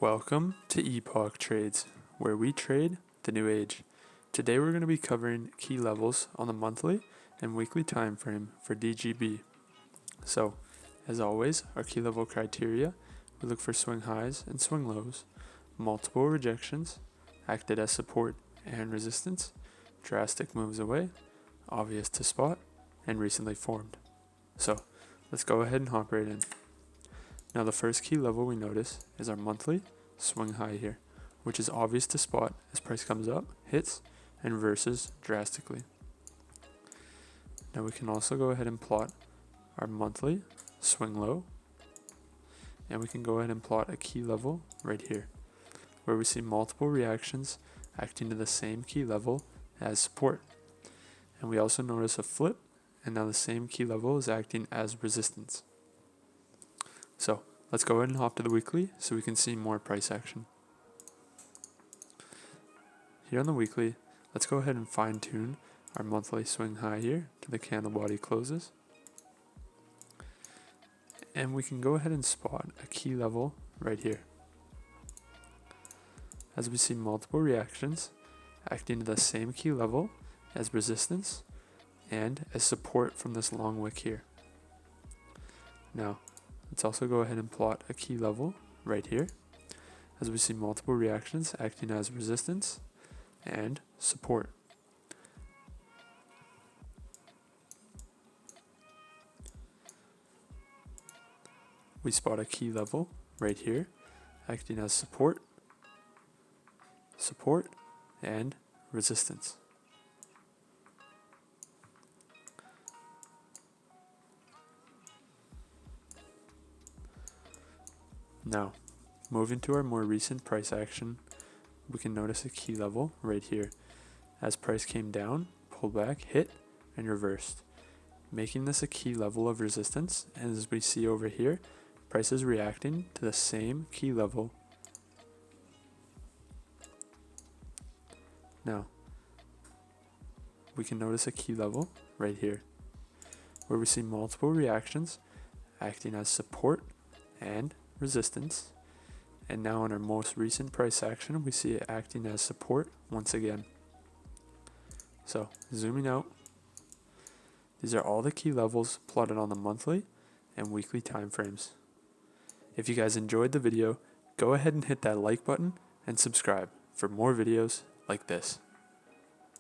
Welcome to Epoch Trades, where we trade the new age. Today we're going to be covering key levels on the monthly and weekly time frame for DGB. So, as always, our key level criteria, we look for swing highs and swing lows, multiple rejections, acted as support and resistance, drastic moves away, obvious to spot, and recently formed. So, let's go ahead and hop right in. Now the first key level we notice is our monthly swing high here, which is obvious to spot as price comes up, hits, and reverses drastically. Now we can also go ahead and plot our monthly swing low, and we can go ahead and plot a key level right here, where we see multiple reactions acting to the same key level as support. And we also notice a flip, and now the same key level is acting as resistance. So let's go ahead and hop to the weekly so we can see more price action. Here on the weekly, let's go ahead and fine tune our monthly swing high here to the candle body closes. And we can go ahead and spot a key level right here. As we see multiple reactions acting to the same key level as resistance and as support from this long wick here. Now, let's also go ahead and plot a key level right here, as we see multiple reactions acting as resistance and support. We spot a key level right here, acting as support, and resistance. Now, moving to our more recent price action, we can notice a key level right here. As price came down, pulled back, hit, and reversed, making this a key level of resistance. And as we see over here, price is reacting to the same key level. Now, we can notice a key level right here, where we see multiple reactions acting as support and resistance, and now in our most recent price action we see it acting as support once again. So zooming out, these are all the key levels plotted on the monthly and weekly time frames. If you guys enjoyed the video, go ahead and hit that like button and subscribe for more videos like this.